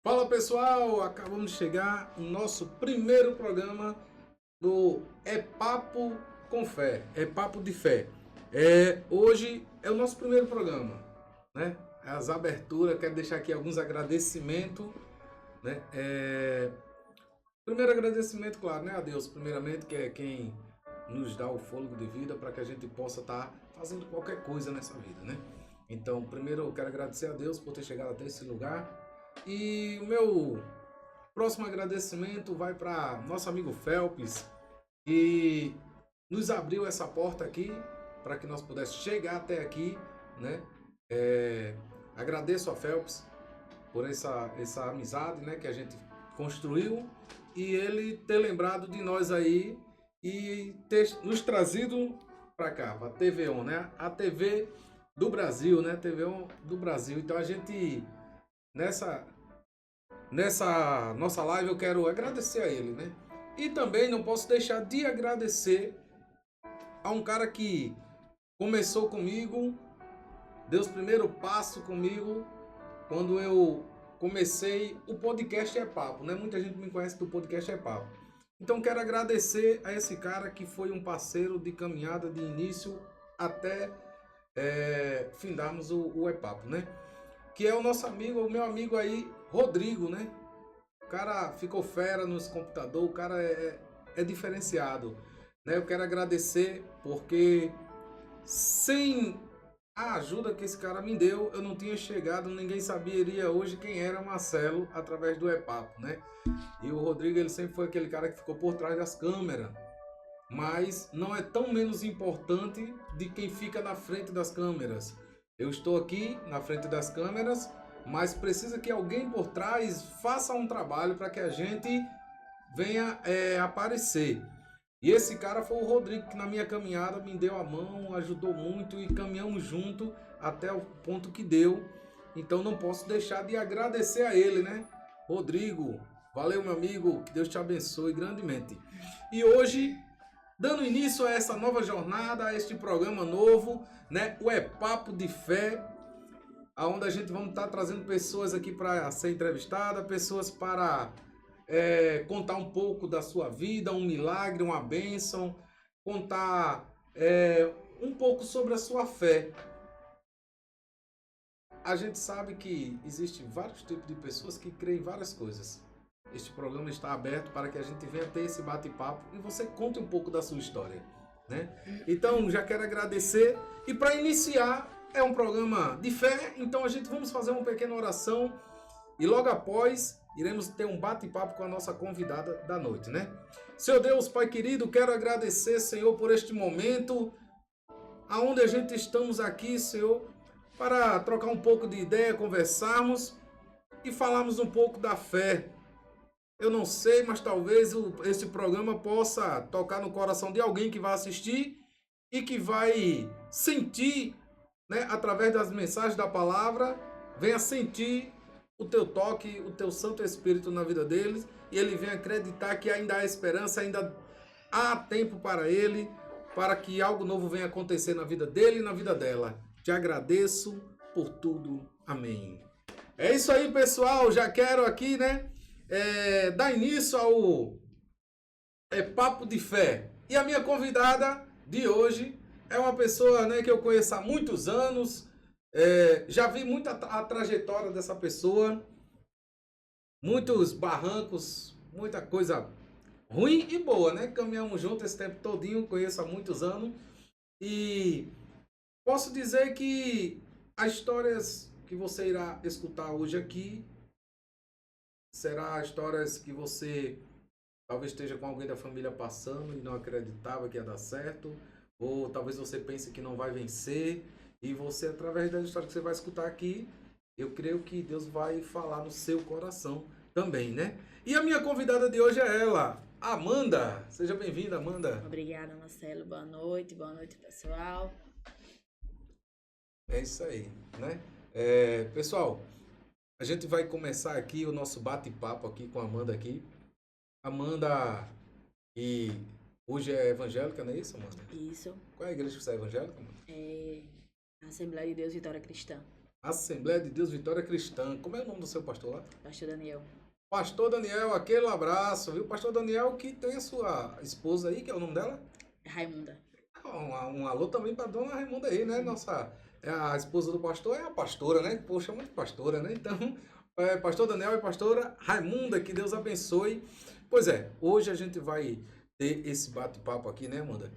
Fala pessoal, acabamos de chegar no nosso primeiro programa do É Papo com Fé, É Papo de Fé. Hoje é o nosso primeiro programa, né? As aberturas, quero deixar aqui alguns agradecimentos, né? Primeiro agradecimento, claro, né, a Deus, primeiramente, que é quem nos dá o fôlego de vida para que a gente possa estar fazendo qualquer coisa nessa vida, né? Então, primeiro eu quero agradecer a Deus por ter chegado até esse lugar. E o meu próximo agradecimento vai para nosso amigo Phelps, que nos abriu essa porta aqui para que nós pudéssemos chegar até aqui, né? Agradeço a Phelps por essa amizade, né, que a gente construiu e ele ter lembrado de nós aí e ter nos trazido para cá, para a TV1, né? A TV do Brasil, né? TV1 do Brasil. Então a gente nessa nossa live eu quero agradecer a ele, né? E também não posso deixar de agradecer a um cara que começou comigo, deu os primeiros passos comigo quando eu comecei o podcast É Papo, né? Muita gente me conhece do podcast É Papo. Então quero agradecer a esse cara que foi um parceiro de caminhada de início até findarmos o É Papo, né? Que é o nosso amigo, o meu amigo aí, Rodrigo, né? O cara ficou fera nos computadores, o cara é diferenciado, né? Eu quero agradecer porque sem a ajuda que esse cara me deu, eu não tinha chegado, ninguém saberia hoje quem era Marcelo através do E-Papo, né? E o Rodrigo, ele sempre foi aquele cara que ficou por trás das câmeras, mas não é tão menos importante de quem fica na frente das câmeras. Eu estou aqui na frente das câmeras, mas precisa que alguém por trás faça um trabalho para que a gente venha aparecer. E esse cara foi o Rodrigo, que na minha caminhada me deu a mão, ajudou muito e caminhamos junto até o ponto que deu. Então não posso deixar de agradecer a ele, né? Rodrigo, valeu meu amigo, que Deus te abençoe grandemente. E hoje, dando início a essa nova jornada, a este programa novo, né? O É Papo de Fé, onde a gente vamos estar trazendo pessoas aqui para ser entrevistada, pessoas para contar um pouco da sua vida, um milagre, uma bênção, contar um pouco sobre a sua fé. A gente sabe que existem vários tipos de pessoas que creem em várias coisas. Este programa está aberto para que a gente venha ter esse bate-papo e você conte um pouco da sua história, né? Então, já quero agradecer. E para iniciar, é um programa de fé, então a gente vamos fazer uma pequena oração e logo após iremos ter um bate-papo com a nossa convidada da noite, né? Senhor Deus, Pai querido, quero agradecer, Senhor, por este momento aonde a gente estamos aqui, Senhor, para trocar um pouco de ideia, conversarmos e falarmos um pouco da fé. Eu não sei, mas talvez esse programa possa tocar no coração de alguém que vai assistir e que vai sentir, né, através das mensagens da palavra, venha sentir o teu toque, o teu Santo Espírito na vida deles, e ele vem acreditar que ainda há esperança, ainda há tempo para ele, para que algo novo venha acontecer na vida dele e na vida dela. Te agradeço por tudo. Amém. É isso aí, pessoal. Já quero aqui, né, dar início ao Papo de Fé. E a minha convidada de hoje é uma pessoa, né, que eu conheço há muitos anos. Já vi muita a trajetória dessa pessoa, muitos barrancos, muita coisa ruim e boa, né? Caminhamos juntos esse tempo todinho, conheço há muitos anos e posso dizer que as histórias que você irá escutar hoje aqui será histórias que você talvez esteja com alguém da família passando e não acreditava que ia dar certo, ou talvez você pense que não vai vencer. E você, através da história que você vai escutar aqui, eu creio que Deus vai falar no seu coração também, né? E a minha convidada de hoje é ela, Amanda. Seja bem-vinda, Amanda. Obrigada, Marcelo. Boa noite, pessoal. É isso aí, né? Pessoal, a gente vai começar aqui o nosso bate-papo aqui com a Amanda aqui. Amanda, e hoje é evangélica, não é isso, Amanda? Isso. Qual é a igreja que você é evangélica, Amanda? É a Assembleia de Deus Vitória Cristã. Assembleia de Deus Vitória Cristã. Como é o nome do seu pastor lá? Pastor Daniel. Pastor Daniel, aquele abraço, viu? Pastor Daniel que tem a sua esposa aí, que é o nome dela? Raimunda. Um alô também para dona Raimunda aí, né? Nossa, a esposa do pastor é a pastora, né? Poxa, muito pastora, né? Então, pastor Daniel e pastora Raimunda, que Deus abençoe. Pois é, hoje a gente vai ter esse bate-papo aqui, né, Amanda?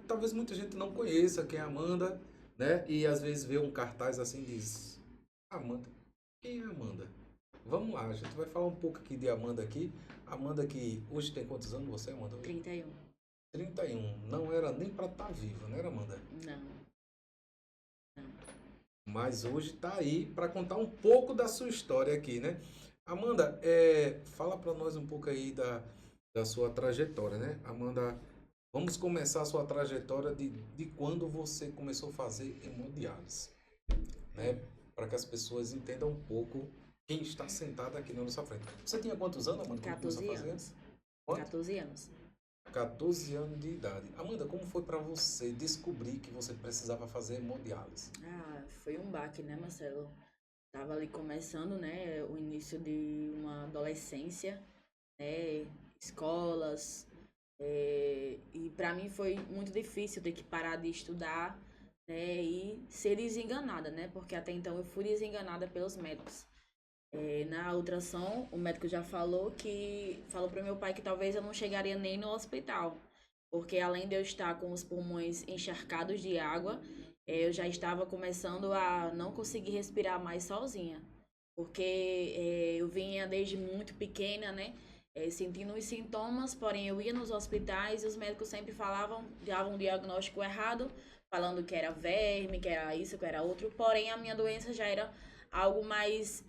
Talvez muita gente não conheça quem é a Amanda, né? E às vezes vê um cartaz assim e diz: Amanda, quem é a Amanda? Vamos lá, a gente vai falar um pouco aqui de Amanda aqui. Amanda que hoje tem quantos anos você, Amanda? 31. 31. Não era nem para estar viva, né, Amanda? Não. Mas hoje está aí para contar um pouco da sua história aqui, né? Amanda, fala para nós um pouco aí da sua trajetória, né? Amanda, vamos começar a sua trajetória de quando você começou a fazer hemodiálise, né? Para que as pessoas entendam um pouco quem está sentado aqui na nossa frente. Você tinha quantos anos, Amanda? 14 anos. Quanto? 14 anos. 14 anos de idade. Amanda, como foi para você descobrir que você precisava fazer hemodiálise? Foi um baque, né, Marcelo? Tava ali começando, né, o início de uma adolescência, né, escolas, e para mim foi muito difícil ter que parar de estudar, né, e ser desenganada, né, porque até então eu fui desenganada pelos médicos. Na ultrassom, o médico já falou para meu pai que talvez eu não chegaria nem no hospital, porque além de eu estar com os pulmões encharcados de água, eu já estava começando a não conseguir respirar mais sozinha, porque eu vinha desde muito pequena, né, sentindo os sintomas, porém eu ia nos hospitais e os médicos sempre davam um diagnóstico errado, falando que era verme, que era isso, que era outro, porém a minha doença já era algo mais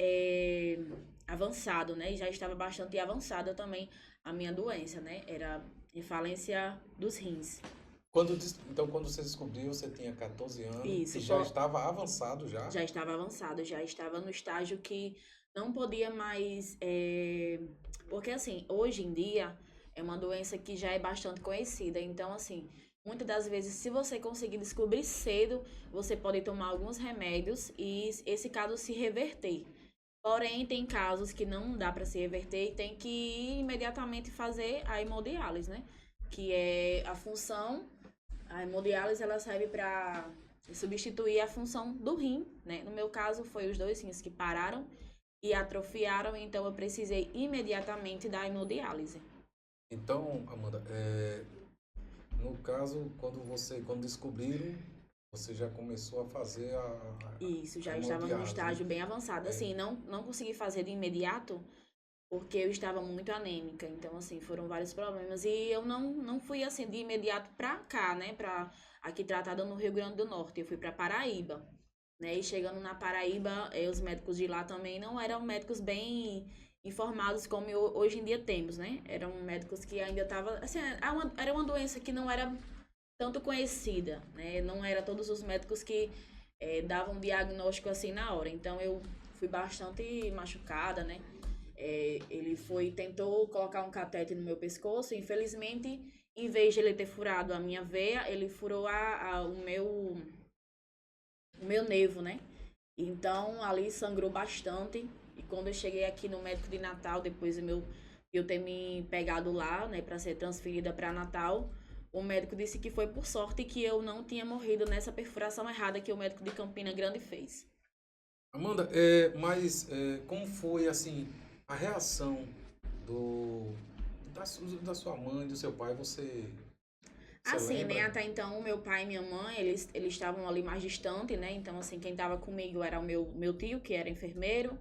avançado, né? E já estava bastante avançada também a minha doença, né? Era falência dos rins. Então, quando você descobriu, você tinha 14 anos Isso, e já estava avançado já? Já estava avançado, já estava no estágio que não podia mais... Porque, assim, hoje em dia é uma doença que já é bastante conhecida. Então, assim, muitas das vezes, se você conseguir descobrir cedo, você pode tomar alguns remédios e esse caso se reverter. Porém, tem casos que não dá para se reverter e tem que ir imediatamente fazer a hemodiálise, né? Que é a função, a hemodiálise ela serve para substituir a função do rim, né? No meu caso, foi os 2 rins que pararam e atrofiaram, então eu precisei imediatamente da hemodiálise. Então, Amanda, no caso, quando descobriram, você já começou a fazer Isso, já a estava num estágio né? bem avançado. Assim, não consegui fazer de imediato, porque eu estava muito anêmica. Então, assim, foram vários problemas. E eu não fui, assim, de imediato pra cá, né? Pra aqui tratada no Rio Grande do Norte. Eu fui pra Paraíba, né? E chegando na Paraíba, os médicos de lá também não eram médicos bem informados como hoje em dia temos, né? Eram médicos que ainda estavam... Assim, era uma doença que não era tanto conhecida, né? Não era todos os médicos que davam diagnóstico assim na hora. Então, eu fui bastante machucada, né? Ele tentou colocar um catete no meu pescoço. Infelizmente, em vez de ele ter furado a minha veia, ele furou o meu nervo, né? Então, ali sangrou bastante. E quando eu cheguei aqui no médico de Natal, depois eu ter me pegado lá, né, para ser transferida para Natal, o médico disse que foi por sorte que eu não tinha morrido nessa perfuração errada que o médico de Campina Grande fez. Amanda, mas como foi assim a reação da sua mãe, do seu pai? Você Assim, né? lembra? Até então, o meu pai e minha mãe, eles estavam ali mais distante, né? Então, assim, quem estava comigo era o meu tio, que era enfermeiro.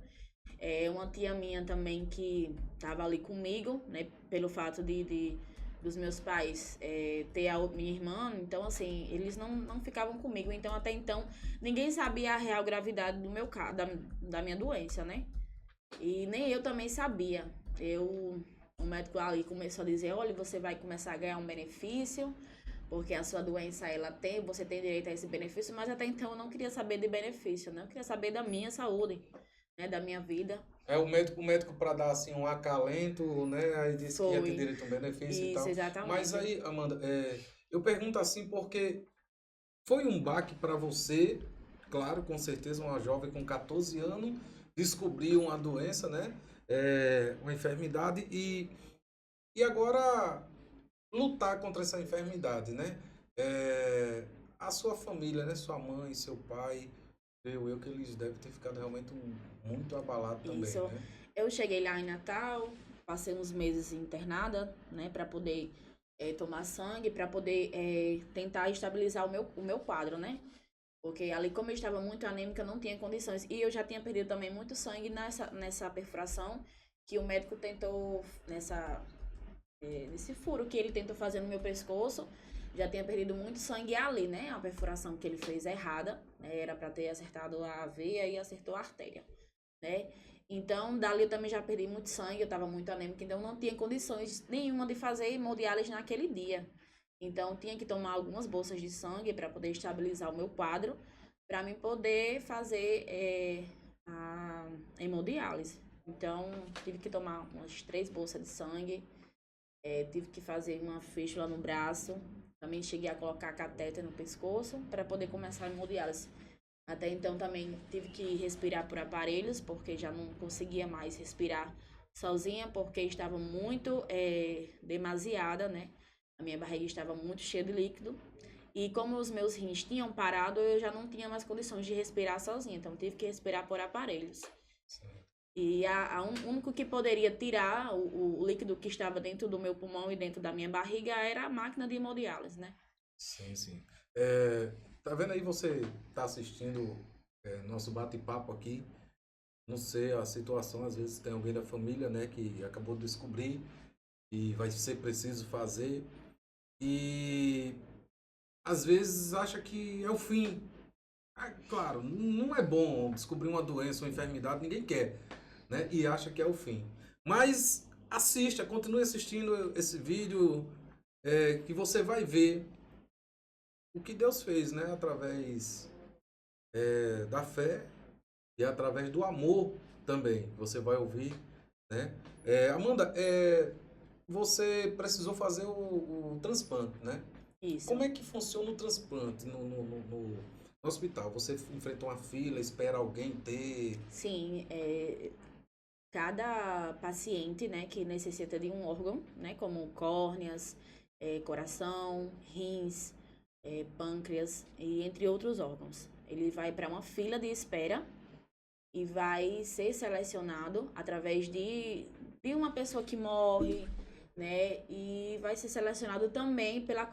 Uma tia minha também que estava ali comigo, né? Pelo fato dos meus pais ter a minha irmã. Então, assim, eles não ficavam comigo. Então, até então, ninguém sabia a real gravidade do meu caso, da minha doença, né? E nem eu também sabia. O médico ali começou a dizer, olha, você vai começar a ganhar um benefício, porque a sua doença, você tem direito a esse benefício, mas até então eu não queria saber de benefício, né? Eu queria saber da minha saúde, né? Da minha vida. O médico para dar assim um acalento, né? Aí disse que ia ter direito a um benefício e Isso, tal. exatamente. Mas aí, Amanda, eu pergunto assim porque foi um baque para você Claro, com certeza, uma jovem com 14 anos descobriu uma doença, né? Uma enfermidade e agora lutar contra essa enfermidade, né? É, a sua família, né? Sua mãe, seu pai, eu que eles devem ter ficado realmente muito abalados também, Isso. né? Eu cheguei lá em Natal, passei uns meses internada, né, para poder tomar sangue, para poder tentar estabilizar o meu quadro, né? Porque ali, como eu estava muito anêmica, não tinha condições. E eu já tinha perdido também muito sangue nessa perfuração que o médico tentou, nesse furo que ele tentou fazer no meu pescoço. Já tinha perdido muito sangue ali, né? A perfuração que ele fez errada, né? Era para ter acertado a veia e acertou a artéria, né? Então, dali eu também já perdi muito sangue, eu estava muito anêmica, então não tinha condições nenhuma de fazer hemodiálise naquele dia. Então, tinha que tomar algumas bolsas de sangue para poder estabilizar o meu quadro, para mim poder fazer a hemodiálise. Então, tive que tomar umas 3 bolsas de sangue, tive que fazer uma fístula no braço, também cheguei a colocar catéter no pescoço para poder começar a hemodiálise. Até então também tive que respirar por aparelhos, porque já não conseguia mais respirar sozinha, porque estava muito demasiada, né? A minha barriga estava muito cheia de líquido. E como os meus rins tinham parado, eu já não tinha mais condições de respirar sozinha. Então tive que respirar por aparelhos. E o único que poderia tirar o líquido que estava dentro do meu pulmão e dentro da minha barriga era a máquina de hemodiálise, né? Sim, sim. É, tá vendo aí, você tá assistindo nosso bate-papo aqui. Não sei a situação, às vezes tem alguém da família, né, que acabou de descobrir e vai ser preciso fazer. E às vezes acha que é o fim. Ah, claro, não é bom descobrir uma doença ou enfermidade, ninguém quer, né? E acha que é o fim. Mas assista, continue assistindo esse vídeo, que você vai ver o que Deus fez, né? Através da fé e através do amor também. Você vai ouvir, né? Amanda, você precisou fazer o transplante, né? Isso. Como é que funciona o transplante no hospital? Você enfrenta uma fila, espera alguém ter. Sim, cada paciente, né, que necessita de um órgão, né, como córneas, coração, rins, pâncreas e entre outros órgãos. Ele vai para uma fila de espera e vai ser selecionado através de uma pessoa que morre, né, e vai ser selecionado também pela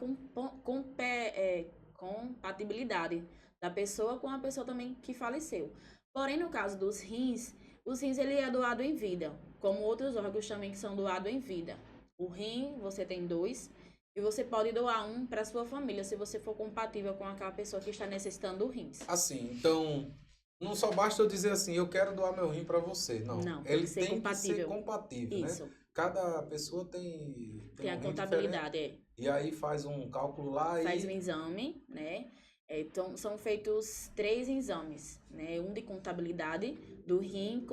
compatibilidade da pessoa com a pessoa também que faleceu. Porém, no caso dos rins, os rins ele é doado em vida, como outros órgãos também que são doados em vida. O rim, você tem 2, e você pode doar um para sua família, se você for compatível com aquela pessoa que está necessitando do rins. Assim, então, não só basta eu dizer assim, eu quero doar meu rim para você. Não, Não, tem ele que ser tem que ser compatível. compatível, né? Isso, Cada pessoa tem tem um a rim diferente contabilidade, e aí faz um cálculo lá faz um e. exame, né? Então, são feitos 3 exames, né? Um de contabilidade do rim,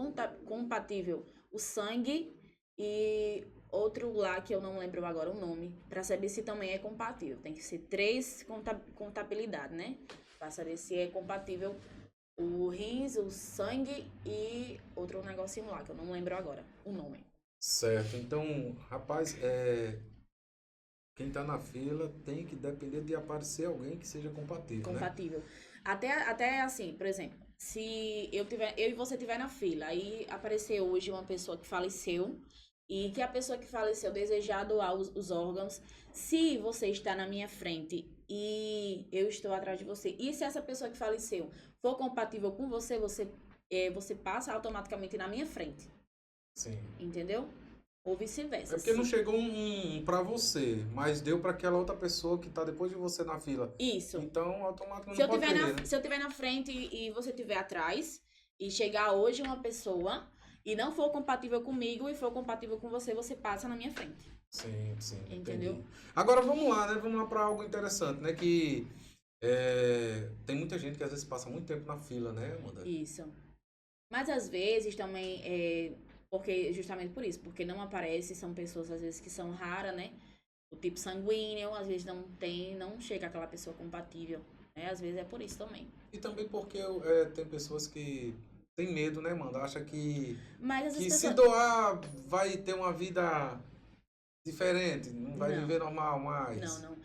compatível o sangue e outro lá que eu não lembro agora o nome, para saber se também é compatível. Tem que ser 3 contabilidade, né? Para saber se é compatível o rins, o sangue e outro negocinho lá, que eu não lembro agora o nome. Certo, então, rapaz, quem tá na fila tem que depender de aparecer alguém que seja compatível, né? Compatível. Até assim, por exemplo, se eu e você tiver na fila, aí apareceu hoje uma pessoa que faleceu e que a pessoa que faleceu desejar doar os órgãos, se você está na minha frente e eu estou atrás de você, e se essa pessoa que faleceu for compatível com você, você passa automaticamente na minha frente, Sim. entendeu? Ou É vice-versa. porque não chegou um para você, mas deu para aquela outra pessoa que tá depois de você na fila. Isso. Então, automaticamente Se não eu pode tiver perder, né? se eu tiver na frente e você tiver atrás, e chegar hoje uma pessoa e não for compatível comigo e for compatível com você, você passa na minha frente. Sim, sim, Entendeu? entendi. Agora vamos lá, né? Vamos lá para algo interessante, né? Que tem muita gente que às vezes passa muito tempo na fila, né, Amanda? Isso. Mas às vezes também porque justamente por isso, porque não aparece, são pessoas às vezes que são raras, né? O tipo sanguíneo, às vezes não chega aquela pessoa compatível. né? Às vezes é por isso também. E também porque tem pessoas que têm medo, né, mano? Acha Mas essas que se pessoas... doar vai ter uma vida diferente, não vai Não, viver normal não, mais. não.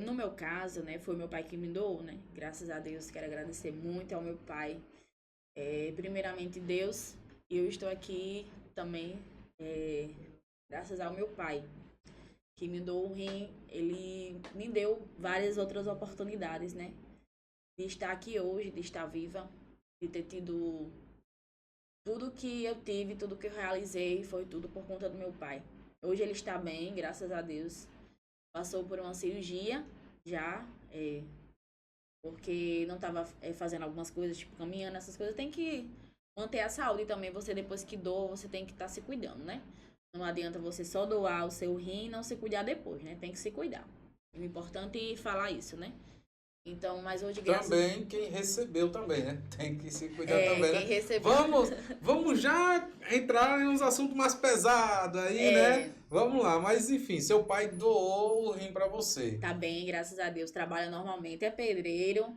No meu caso, né, foi meu pai que me doou, né? Graças a Deus, quero agradecer muito ao meu pai. Primeiramente Deus, e eu estou aqui também, graças ao meu pai, que me doou o rim. Ele me deu várias outras oportunidades, né? De estar aqui hoje, de estar viva, de ter tido tudo que eu tive, tudo que eu realizei, foi tudo por conta do meu pai. Hoje ele está bem, graças a Deus. Passou por uma cirurgia já, porque não estava fazendo algumas coisas, tipo caminhando, essas coisas. Tem que manter a saúde também. Você, depois que doa, você tem que estar se cuidando, né? Não adianta você só doar o seu rim e não se cuidar depois, né? Tem que se cuidar. O importante é falar isso, né? Então, mas hoje, graças... Também quem recebeu também, né? Tem que se cuidar também, Quem né? recebeu... Vamos já entrar em uns assuntos mais pesados aí, né? Vamos lá, mas enfim, seu pai doou o rim para você. Tá bem, graças a Deus. Trabalha normalmente, é pedreiro,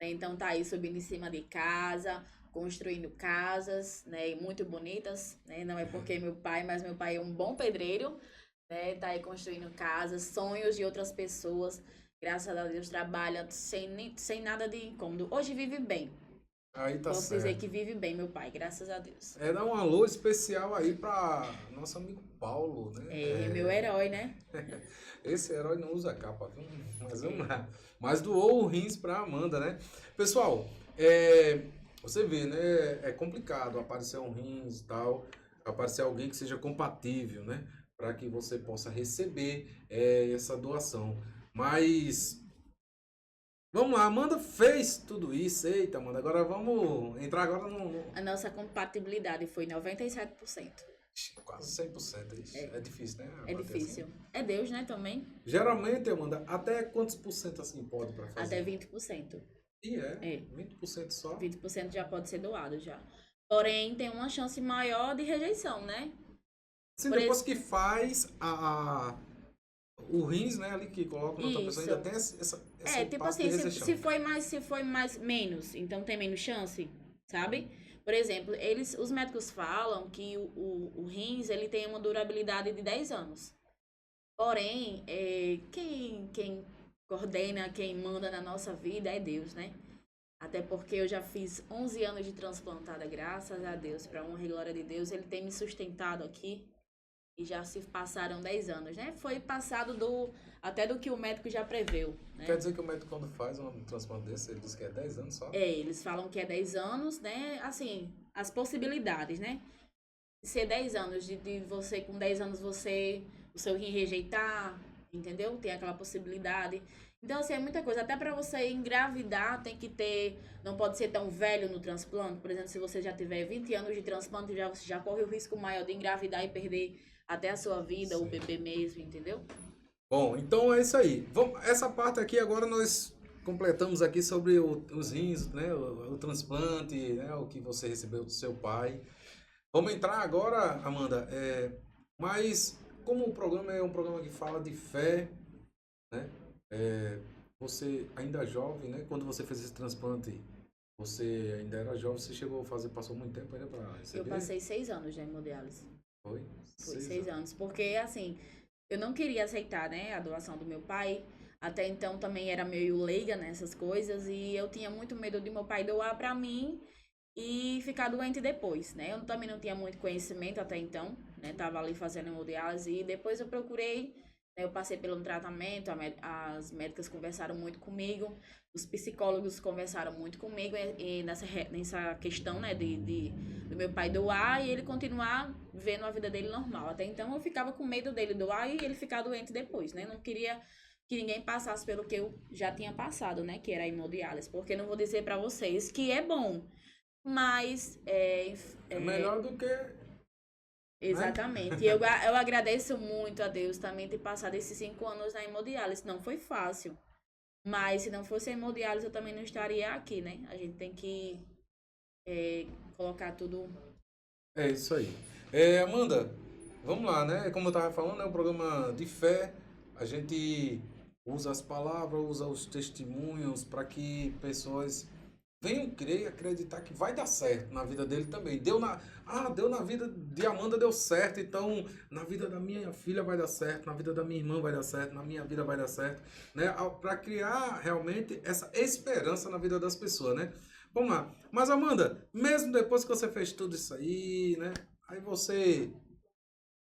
né? Então tá aí subindo em cima de casa, construindo casas, né? E muito bonitas, né? Não é porque é meu pai, mas meu pai é um bom pedreiro, né? Tá aí construindo casas, sonhos de outras pessoas. Graças a Deus trabalha sem nada de incômodo. Hoje vive bem. Aí tá Posso dizer certo. que vive bem, meu pai, graças a Deus. Dar um alô especial aí para nosso amigo Paulo, né? É meu herói, né? Esse herói não usa capa, viu? Mas vamos É. lá. Mas doou o rins para Amanda, né? Pessoal, você vê, né? É complicado aparecer um rins e tal, aparecer alguém que seja compatível, né? Para que você possa receber essa doação. Mas vamos lá, Amanda fez tudo isso. Eita, Amanda, agora vamos entrar agora A nossa compatibilidade foi 97%. quase 100%. É difícil, né? É Bater assim. difícil. É Deus, né, também? Geralmente, Amanda, até quantos por cento assim pode para Até fazer? 20%. E É, 20% só? 20% já pode ser doado já. Porém, tem uma chance maior de rejeição, né? Sim, Por depois ex- que faz o rins, né, ali que coloca na outra pessoa, ainda Isso. tem esse Tipo passo de assim, rejeição. se foi mais menos, então tem menos chance, sabe? Por exemplo, os médicos falam que o rins, ele tem uma durabilidade de 10 anos. Porém, quem coordena, quem manda na nossa vida é Deus, né? Até porque eu já fiz 11 anos de transplantada, graças a Deus, para honra e glória de Deus. Ele tem me sustentado aqui e já se passaram 10 anos, né? Foi passado até do que o médico já preveu, né? Quer dizer que o médico, quando faz um transplante desse, ele diz que é 10 anos só? Eles falam que é 10 anos, né? Assim, as possibilidades, né? Ser 10 anos, de você, com 10 anos, o seu rim rejeitar, entendeu? Tem aquela possibilidade. Então, assim, é muita coisa. Até para você engravidar, tem que ter. Não pode ser tão velho no transplante. Por exemplo, se você já tiver 20 anos de transplante, você já corre o risco maior de engravidar e perder até a sua vida, o Sim. bebê mesmo, entendeu? Bom, então é isso aí. Essa parte aqui agora nós completamos aqui sobre os rins, né, o transplante, né, o que você recebeu do seu pai. Vamos entrar agora, Amanda, mas como o programa é um programa que fala de fé, né, você ainda jovem, né, quando você fez esse transplante, você ainda era jovem, você chegou a fazer, passou muito tempo ainda para receber? Eu passei 6 anos de hemodiálise. Foi? Foi 6 anos. Porque, assim, eu não queria aceitar, né, a doação do meu pai. Até então também era meio leiga nessas coisas. E eu tinha muito medo de meu pai doar pra mim e ficar doente depois, né? Eu também não tinha muito conhecimento até então, né? Tava ali fazendo hemodiálise. E depois eu procurei, né, eu passei pelo tratamento, as médicas conversaram muito comigo. Os psicólogos conversaram muito comigo e nessa questão, né, do meu pai doar e ele continuar vivendo a vida dele normal. Até então eu ficava com medo dele doar e ele ficar doente depois, né? Não queria que ninguém passasse pelo que eu já tinha passado, né, que era a hemodiálise. Porque não vou dizer pra vocês que é bom, mas É melhor do que, né? exatamente. E eu agradeço muito a Deus também ter passado esses 5 anos na hemodiálise. Não foi fácil. Mas se não fosse a hemodiálise, eu também não estaria aqui, né? A gente tem que colocar tudo. É isso aí. Amanda, vamos lá, né? Como eu estava falando, é um programa de fé. A gente usa as palavras, usa os testemunhos para que pessoas venham crer e acreditar que vai dar certo na vida dele também. Deu na vida de Amanda, deu certo, então na vida da minha filha vai dar certo, na vida da minha irmã vai dar certo, na minha vida vai dar certo, né? Para criar realmente essa esperança na vida das pessoas, né? Vamos lá. Mas Amanda, mesmo depois que você fez tudo isso aí, né? Aí você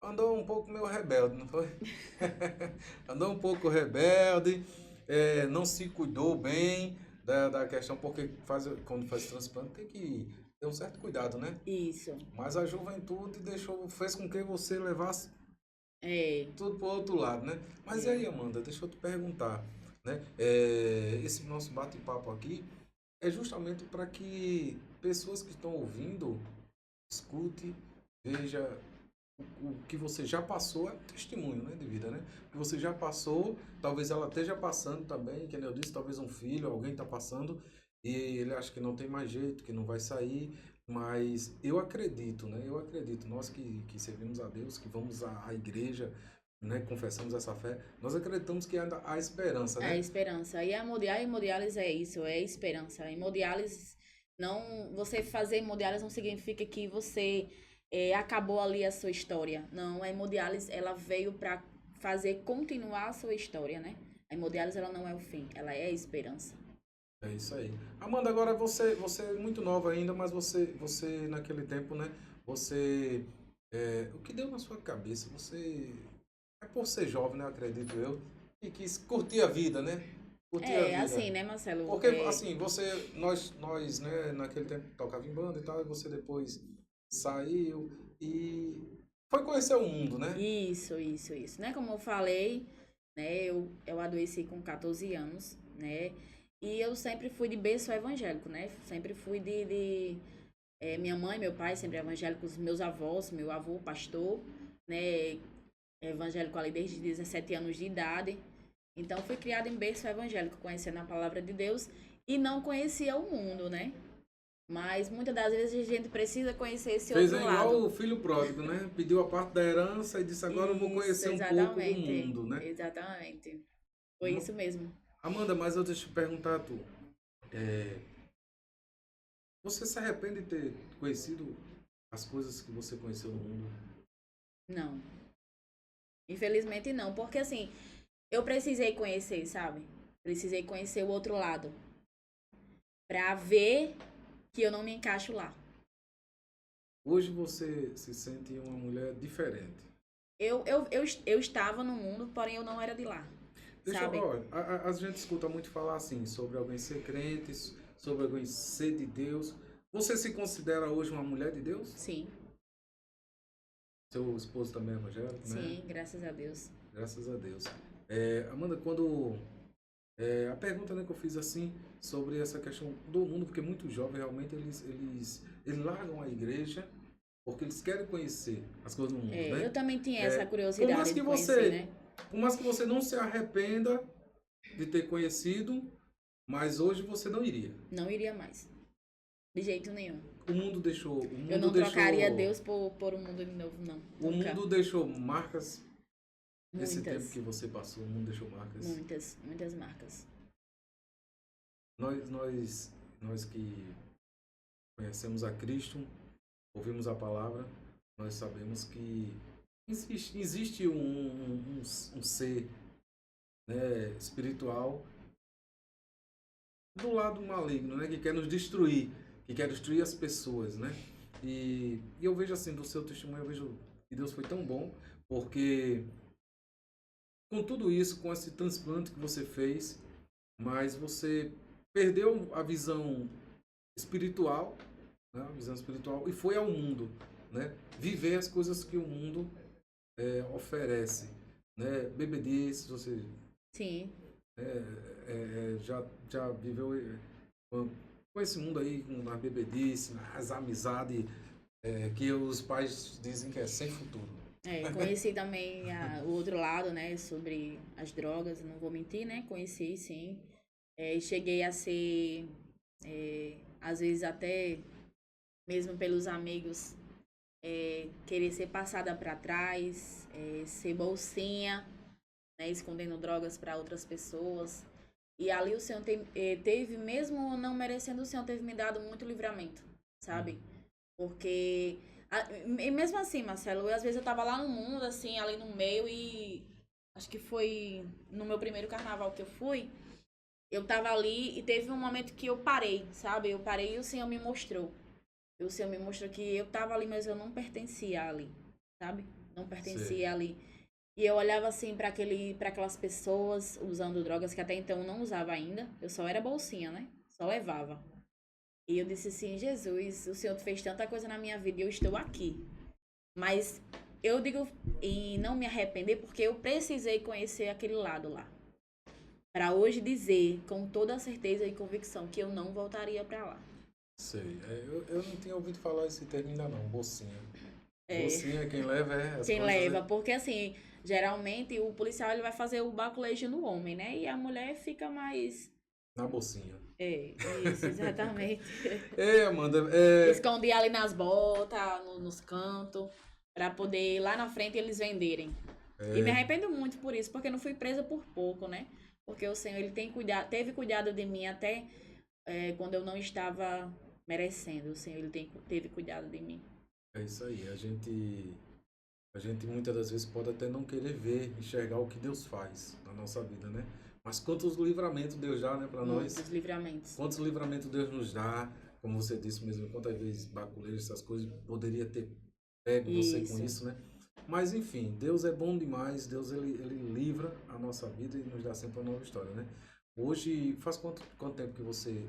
andou um pouco meio rebelde, não foi? Andou um pouco rebelde, não se cuidou bem da questão, porque quando faz transplante tem que ter um certo cuidado, né? Isso. Mas a juventude fez com que você levasse É. tudo para o outro lado, né? Mas e É. aí, Amanda, deixa eu te perguntar, né? Esse nosso bate-papo aqui é justamente para que pessoas que estão ouvindo escute, veja o que você já passou, é testemunho, né, de vida, né? O que você já passou, talvez ela esteja passando também, que nem eu disse, talvez um filho, alguém está passando e ele acha que não tem mais jeito, que não vai sair, mas eu acredito, né? Eu acredito, nós que servimos a Deus, que vamos à igreja, né, confessamos essa fé, nós acreditamos que ainda há esperança, A né? esperança. E a hemodiálise é isso, é esperança. A hemodiálise não, você fazer hemodiálise não significa que você acabou ali a sua história. Não, a hemodiálise ela veio para fazer continuar a sua história, né? A hemodiálise ela não é o fim, ela é a esperança. É isso aí. Amanda, agora você é muito nova ainda, mas você naquele tempo, né? Você, o que deu na sua cabeça? Você, é por ser jovem, né? Acredito eu, e quis curtir a vida, né? Curtir a É vida. assim, né, Marcelo? Porque, assim, nós, né? Naquele tempo tocava em banda e tal, e você depois saiu e foi conhecer o mundo, né? Isso. Né? Como eu falei, né? Eu adoeci com 14 anos, né? E eu sempre fui de berço evangélico, né? Sempre fui minha mãe, meu pai, sempre evangélicos, meus avós, meu avô, pastor, né? Evangélico ali desde 17 anos de idade. Então, fui criada em berço evangélico, conhecendo a palavra de Deus e não conhecia o mundo, né? Mas muitas das vezes a gente precisa conhecer esse Fez outro igual lado. o filho pródigo, né? Pediu a parte da herança e disse, agora eu vou Isso, conhecer um pouco do exatamente. mundo, né? Exatamente. Foi isso mesmo. Amanda, mas eu deixa eu te perguntar, tu, você se arrepende de ter conhecido as coisas que você conheceu no mundo? Não. Infelizmente não, porque assim, eu precisei conhecer, sabe? Precisei conhecer o outro lado pra ver que eu não me encaixo lá. Hoje você se sente uma mulher diferente. Eu estava no mundo, porém eu não era de lá, Deixa eu, sabe? olha, a gente escuta muito falar assim, sobre alguém ser crente, sobre alguém ser de Deus. Você se considera hoje uma mulher de Deus? Sim, Seu esposo também é evangélico, né? sim, graças a Deus. Graças a Deus. Amanda, a pergunta, né, que eu fiz assim sobre essa questão do mundo, porque muitos jovens realmente eles largam a igreja porque eles querem conhecer as coisas do mundo, Eu né? também tinha essa Por mais curiosidade que de conhecer, você, né? por mais que você não se arrependa de ter conhecido, mas hoje você não iria. Não iria mais. De jeito nenhum. O Eu mundo não trocaria deixou, Deus por um mundo de novo, não. o Nunca. mundo deixou marcas nesse tempo Muitas. que você passou, o mundo deixou marcas. Muitas marcas. Nós que conhecemos a Cristo, ouvimos a palavra, nós sabemos que existe um ser, né, espiritual do lado maligno, né, que quer nos destruir, que quer destruir as pessoas, né? E eu vejo assim, do seu testemunho, eu vejo que Deus foi tão bom, porque com tudo isso, com esse transplante que você fez, mas você perdeu a visão espiritual, né, a visão espiritual, e foi ao mundo, né? Viver as coisas que o mundo oferece, né? Bebedice, você Sim. já viveu com esse mundo aí, com a bebedice, as amizades que os pais dizem que é sem futuro. Conheci também o outro lado, né? Sobre as drogas, não vou mentir, né? Conheci, sim. E cheguei a ser, às vezes até mesmo pelos amigos, querer ser passada para trás, ser bolsinha, né, escondendo drogas para outras pessoas. E ali o Senhor teve, mesmo não merecendo, o Senhor teve me dado muito livramento, sabe? Porque, e mesmo assim, Marcelo, às vezes eu tava lá no mundo, assim, ali no meio, e acho que foi no meu primeiro carnaval que eu fui, eu tava ali e teve um momento que eu parei, sabe? Eu parei e o Senhor me mostrou. E o Senhor me mostrou que eu tava ali, mas eu não pertencia ali, sabe? Não Sei. pertencia ali. E eu olhava assim para aquelas pessoas usando drogas que até então eu não usava ainda. Eu só era bolsinha, né? Só levava. E eu disse assim: Jesus, o Senhor fez tanta coisa na minha vida e eu estou aqui. Mas eu digo em não me arrepender porque eu precisei conhecer aquele lado lá. Para hoje dizer com toda a certeza e convicção que eu não voltaria para lá. Sei. Eu não tinha ouvido falar esse termo ainda não, bolsinha. É, Bolsinha, quem leva as quem coisas leva, porque assim, geralmente o policial ele vai fazer o baculejo no homem, né? E a mulher fica mais. na bolsinha. É, isso, exatamente. Amanda, Esconder ali nas botas, nos cantos, pra poder lá na frente eles venderem. E me é, arrependo muito por isso, porque não fui presa por pouco, né? Porque o Senhor ele teve cuidado de mim até quando eu não estava merecendo. O Senhor ele teve cuidado de mim. é isso aí. A gente muitas das vezes pode até não querer ver, enxergar o que Deus faz na nossa vida, né? Mas quantos livramentos Deus dá, né, para nós? Muitos livramentos. Quantos livramentos Deus nos dá? Como você disse mesmo, quantas vezes baculejo, essas coisas, poderia ter pego você com Isso. isso, né? Mas enfim, Deus é bom demais, Deus ele livra a nossa vida e nos dá sempre uma nova história, né? Hoje, faz quanto tempo que você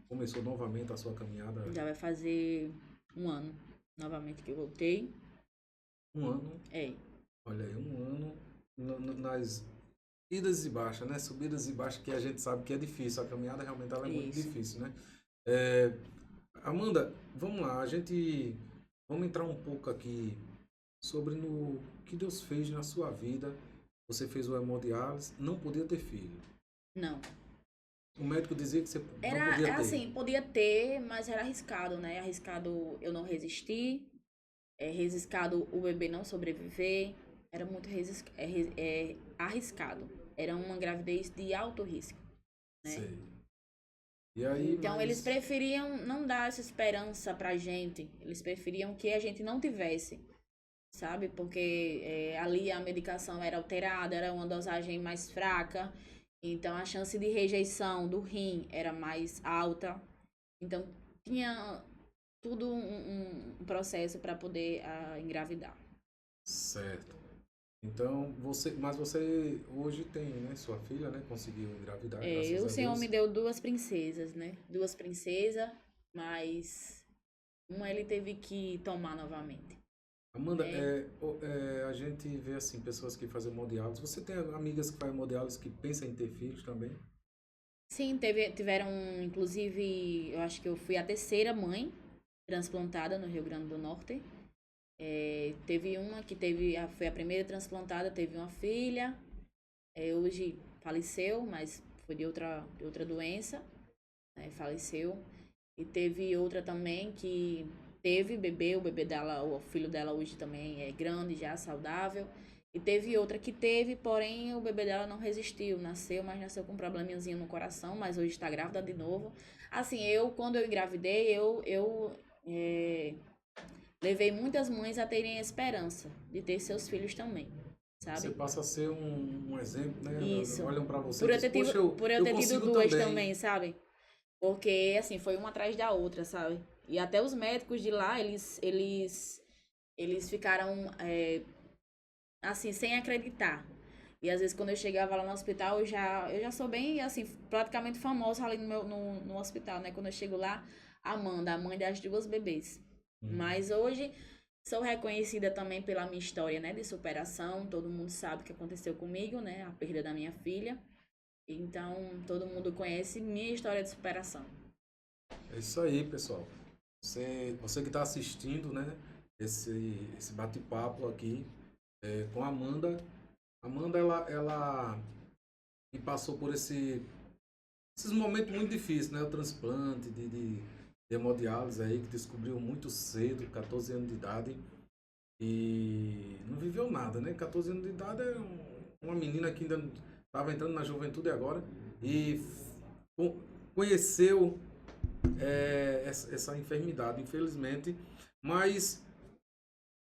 começou novamente a sua caminhada? Já vai fazer um ano novamente que eu voltei. Um ano, É, olha aí, um ano nas idas e baixas, né? Subidas e baixas que a gente sabe que é difícil, a caminhada realmente ela é muito isso. difícil, né? É, Amanda, vamos lá, vamos entrar um pouco aqui sobre no que Deus fez na sua vida. Você fez o hemodiálise, não podia ter filho. Não. O médico dizia que você não Era podia ter. assim, podia ter, mas era arriscado, né? Arriscado eu não resistir, arriscado o bebê não sobreviver. Era muito arriscado. Era uma gravidez de alto risco, né? Sei. E aí, Então eles mas preferiam não dar essa esperança pra gente. Eles preferiam que a gente não tivesse, sabe? Porque ali a medicação era alterada, era uma dosagem mais fraca. Então a chance de rejeição do rim era mais alta. Então tinha tudo um processo para poder engravidar. certo. Então, mas você hoje tem, né, sua filha, né, conseguiu engravidar, graças O a Senhor me Deus. deu duas princesas, né? Duas princesas, mas uma ele teve que tomar novamente, Amanda, né? a gente vê assim pessoas que fazem hemodiálise. Você tem amigas que fazem hemodiálise que pensam em ter filhos também? Sim, tiveram, inclusive, eu acho que eu fui a terceira mãe transplantada no Rio Grande do Norte. Teve uma que foi a primeira transplantada, teve uma filha, hoje faleceu, mas foi de outra doença, né, faleceu. E teve outra também que teve bebê, o bebê dela, o filho dela hoje também é grande, já saudável. E teve outra que teve, porém o bebê dela não resistiu, nasceu, mas nasceu com um probleminhazinho no coração, mas hoje está grávida de novo. Assim, quando eu engravidei, levei muitas mães a terem a esperança de ter seus filhos também, Você sabe? passa a ser um exemplo, né? Isso. Olham para você Por e eu dizem, ter tido, poxa, por eu eu ter tido consigo duas também. também, sabe? Porque, assim, foi uma atrás da outra, sabe? E até os médicos de lá, eles ficaram, assim, sem acreditar. E às vezes quando eu chegava lá no hospital, eu já sou bem, assim, praticamente famosa ali no hospital, né? Quando eu chego lá, Amanda, a mãe das duas bebês. Uhum. Mas hoje sou reconhecida também pela minha história, né? De superação. Todo mundo sabe o que aconteceu comigo, né? A perda da minha filha. Então, todo mundo conhece minha história de superação. É isso aí, pessoal. Você que está assistindo, né? Esse bate-papo aqui com a Amanda. Amanda, ela que passou por esses momentos muito difíceis, né? O transplante de hemodiálise aí, que descobriu muito cedo, 14 anos de idade, e não viveu nada, né? 14 anos de idade é uma menina que ainda estava entrando na juventude agora e conheceu essa enfermidade, infelizmente. Mas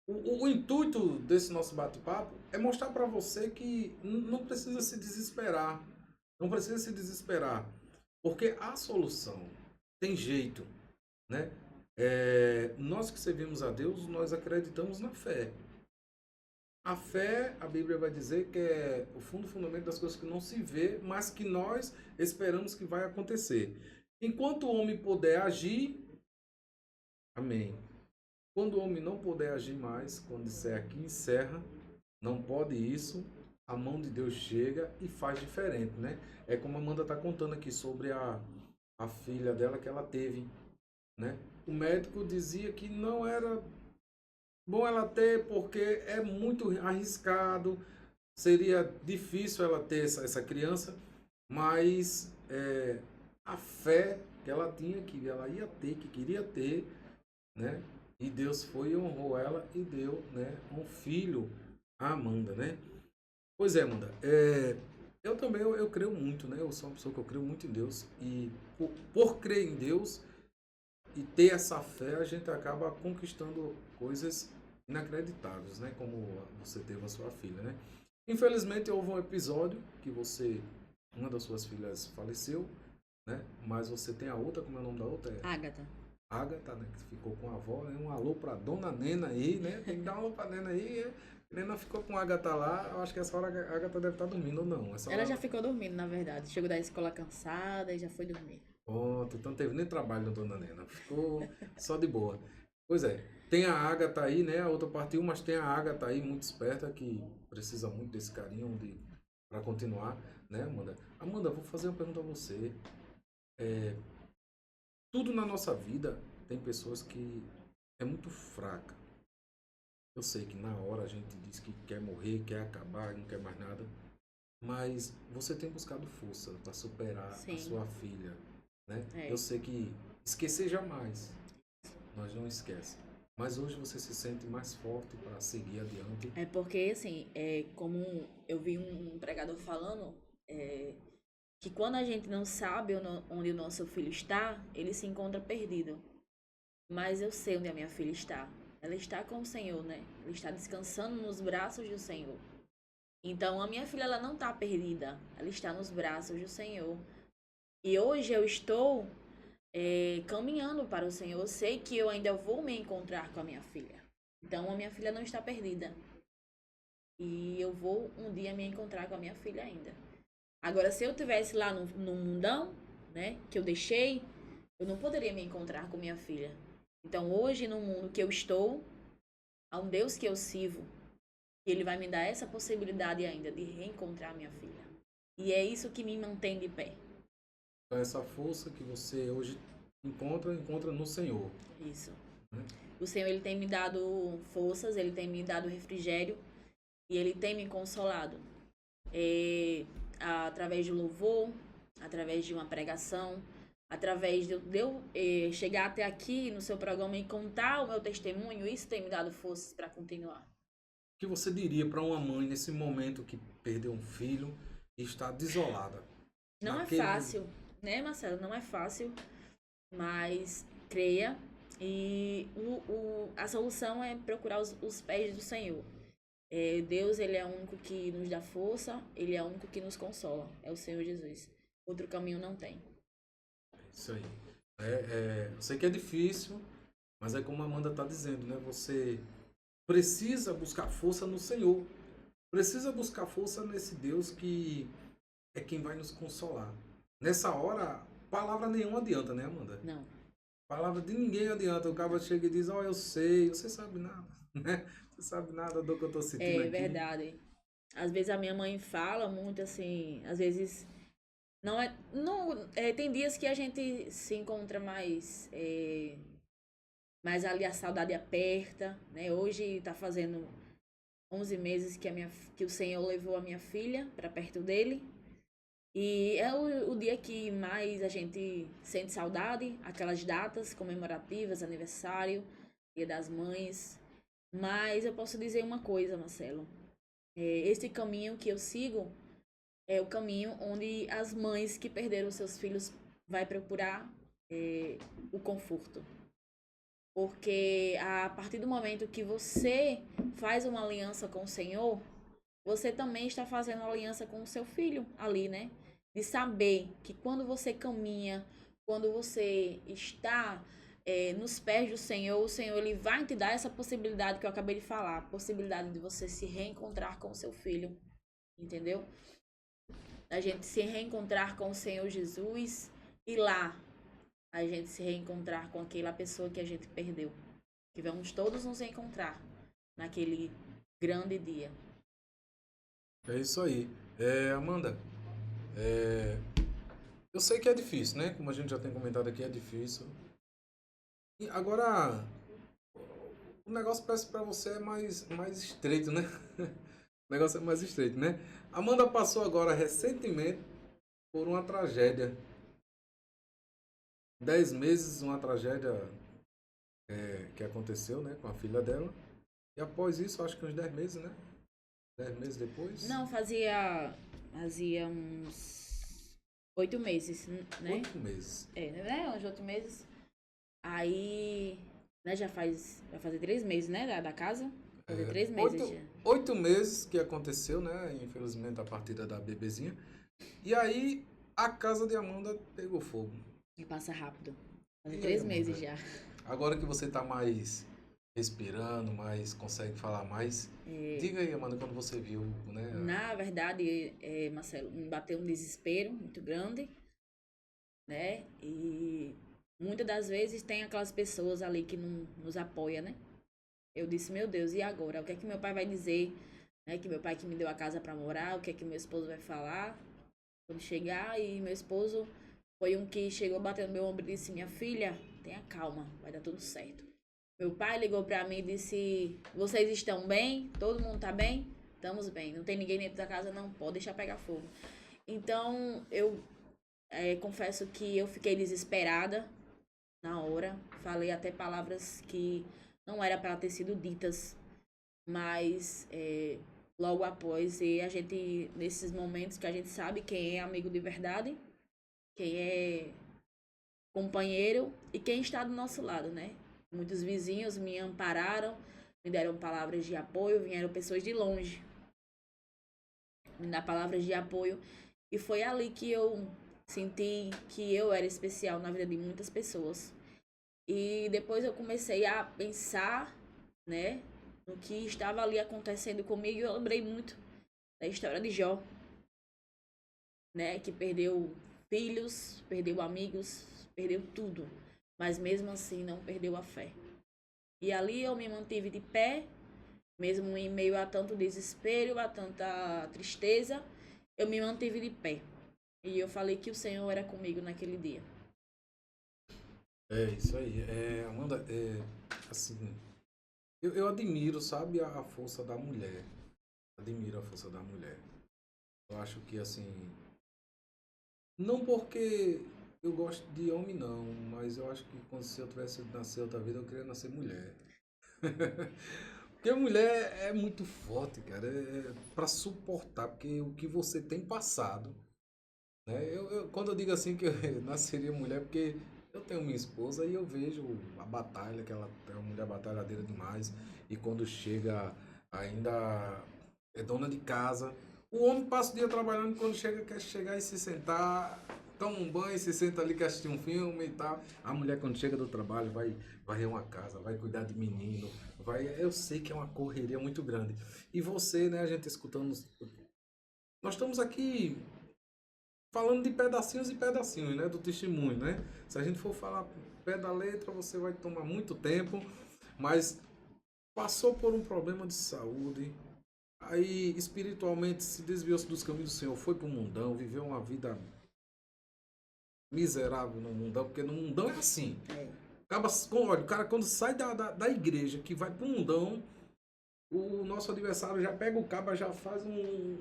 o intuito desse nosso bate-papo é mostrar para você que não precisa se desesperar. Não precisa se desesperar. Porque a solução tem jeito, né? Nós que servimos a Deus, nós acreditamos na fé. A fé, a Bíblia vai dizer que é o fundamento das coisas que não se vê, mas que nós esperamos que vai acontecer. Enquanto o homem puder agir, amém. Quando o homem não puder agir mais, quando disser aqui encerra, não pode isso, a mão de Deus chega e faz diferente, né? É como a Amanda está contando aqui sobre a filha dela que ela teve, né? O médico dizia que não era bom ela ter porque é muito arriscado, seria difícil ela ter essa criança, mas a fé que ela tinha, que ela ia ter, que queria ter, né? E Deus foi e honrou ela e deu, né, um filho a Amanda, né? Pois é, Amanda. Eu também eu creio muito, né? Eu sou uma pessoa que eu creio muito em Deus e por crer em Deus e ter essa fé, a gente acaba conquistando coisas inacreditáveis, né? Como você teve a sua filha, né? Infelizmente houve um episódio que uma das suas filhas faleceu, né? Mas você tem a outra, como é o nome da outra? Agatha. Agatha, né? Que ficou com a avó, né? Um alô pra dona Nena aí, né? Tem que dar um alô pra Nena aí, né? Nena ficou com a Agatha lá, eu acho que essa hora a Agatha deve estar dormindo ou não. Ela já ficou dormindo, na verdade. Chegou da escola cansada e já foi dormir. Pronto, então não teve nem trabalho na dona Nena, ficou só de boa. Pois é, tem a Agatha aí, né? A outra partiu, mas tem a Agatha aí, muito esperta, que precisa muito desse carinho para continuar, né, Amanda? Amanda, vou fazer uma pergunta a você. Tudo na nossa vida tem pessoas que é muito fraca. Eu sei que na hora a gente diz que quer morrer, quer acabar, não quer mais nada. Mas você tem buscado força para superar Sim. a sua filha, né? É. Eu sei que esquecer jamais, nós não esquece. Mas hoje você se sente mais forte para seguir adiante. É porque, assim, como eu vi um pregador falando, que quando a gente não sabe onde o nosso filho está, ele se encontra perdido. Mas eu sei onde a minha filha está. Ela está com o Senhor, né? Ela está descansando nos braços do Senhor. Então, a minha filha, ela não está perdida. Ela está nos braços do Senhor. E hoje eu estou caminhando para o Senhor. Eu sei que eu ainda vou me encontrar com a minha filha. Então, a minha filha não está perdida. E eu vou um dia me encontrar com a minha filha ainda. Agora, se eu tivesse lá no mundão, né, que eu deixei, eu não poderia me encontrar com minha filha. Então, hoje, no mundo que eu estou, há um Deus que eu sirvo, e Ele vai me dar essa possibilidade ainda de reencontrar minha filha. E é isso que me mantém de pé. Essa força que você hoje encontra no Senhor. Isso. Né? O Senhor, Ele tem me dado forças, Ele tem me dado refrigério, e Ele tem me consolado. Através de louvor, através de uma pregação, através de eu chegar até aqui no seu programa e contar o meu testemunho, isso tem me dado forças para continuar. O que você diria para uma mãe nesse momento que perdeu um filho e está desolada? Não é fácil, né, Marcelo? Não é fácil, mas creia e a solução é procurar os pés do Senhor. Deus, Ele é o único que nos dá força, Ele é o único que nos consola, é o Senhor Jesus. Outro caminho não tem. Isso aí. Eu sei que é difícil, mas é como a Amanda está dizendo, né? Você precisa buscar força no Senhor. Precisa buscar força nesse Deus que é quem vai nos consolar. Nessa hora, palavra nenhuma adianta, né, Amanda? Não. Palavra de ninguém adianta. O cara chega e diz, eu sei, você sabe nada, né? Você sabe nada do que eu estou sentindo aqui. É verdade. Às vezes a minha mãe fala muito assim, às vezes tem dias que a gente se encontra mais ali a saudade aperta, né? Hoje tá fazendo 11 meses que o Senhor levou a minha filha para perto dele. E é o dia que mais a gente sente saudade, aquelas datas comemorativas, aniversário, Dia das Mães. Mas eu posso dizer uma coisa, Marcelo. esse caminho que eu sigo é o caminho onde as mães que perderam seus filhos vai procurar o conforto. Porque a partir do momento que você faz uma aliança com o Senhor, você também está fazendo uma aliança com o seu filho ali, né? De saber que quando você caminha, quando você está nos pés do Senhor, o Senhor ele vai te dar essa possibilidade que eu acabei de falar, a possibilidade de você se reencontrar com o seu filho, entendeu? A gente se reencontrar com o Senhor Jesus e lá a gente se reencontrar com aquela pessoa que a gente perdeu. Que vamos todos nos encontrar naquele grande dia. É isso aí. Amanda, eu sei que é difícil, né? Como a gente já tem comentado aqui, é difícil. E agora, o negócio parece para você mais estreito, né? O negócio é mais estreito, né? Amanda passou agora recentemente por uma tragédia. 10 meses, uma tragédia que aconteceu, né, com a filha dela. E após isso, acho que uns 10 meses, né? 10 meses depois. Não, fazia uns 8 meses, né? 8 meses. Né? Uns 8 meses. Aí, né, vai fazer 3 meses, né, da casa? Vai fazer 3 meses já. 8 meses que aconteceu, né? Infelizmente, a partida da bebezinha. E aí, a casa de Amanda pegou fogo. E passa rápido. Faz E 3 meses Amanda? já. Agora que você tá mais respirando, mais consegue falar mais, diga aí, Amanda, quando você viu, né? Na verdade, Marcelo, me bateu um desespero muito grande, né? E muitas das vezes tem aquelas pessoas ali que não nos apoiam, né? Eu disse, meu Deus, e agora? O que é que meu pai vai dizer? Né? Que meu pai que me deu a casa para morar, o que é que meu esposo vai falar quando chegar? E meu esposo foi um que chegou batendo no meu ombro e disse, minha filha, tenha calma, vai dar tudo certo. Meu pai ligou para mim e disse, vocês estão bem? Todo mundo tá bem? Estamos bem. Não tem ninguém dentro da casa? Não, pode deixar pegar fogo. Então, eu confesso que eu fiquei desesperada na hora. Falei até palavras que não era para ter sido ditas, mas logo após, e a gente, nesses momentos que a gente sabe quem é amigo de verdade, quem é companheiro e quem está do nosso lado, né? Muitos vizinhos me ampararam, me deram palavras de apoio, vieram pessoas de longe me dar palavras de apoio, e foi ali que eu senti que eu era especial na vida de muitas pessoas. E depois eu comecei a pensar, né, no que estava ali acontecendo comigo, e eu lembrei muito da história de Jó, né, que perdeu filhos, perdeu amigos, perdeu tudo, mas mesmo assim não perdeu a fé. E ali eu me mantive de pé, mesmo em meio a tanto desespero, a tanta tristeza, eu me mantive de pé. E eu falei que o Senhor era comigo naquele dia. É isso aí. Amanda, assim, eu admiro, sabe, a força da mulher. Admiro a força da mulher. Eu acho que, assim, não porque eu gosto de homem, não, mas eu acho que quando se eu tivesse nascer outra vida, eu queria nascer mulher. Porque mulher é muito forte, cara, para suportar, porque o que você tem passado, né? Quando eu digo assim que eu nasceria mulher, porque eu tenho minha esposa e eu vejo a batalha, que ela é uma mulher batalhadeira demais, e quando chega ainda é dona de casa. O homem passa o dia trabalhando e quando chega quer chegar e se sentar, toma um banho, se senta ali, quer assistir um filme e tal. A mulher quando chega do trabalho vai varrer uma casa, vai cuidar de menino, eu sei que é uma correria muito grande. E você, né, a gente escutando, nós estamos aqui falando de pedacinhos e pedacinhos, né, do testemunho, né? Se a gente for falar pé da letra, você vai tomar muito tempo, mas passou por um problema de saúde, aí espiritualmente se desviou dos caminhos do Senhor, foi para o mundão, viveu uma vida miserável no mundão, porque no mundão é assim. Olha, o cara quando sai da igreja, que vai para o mundão, o nosso adversário já pega o cabo, já faz um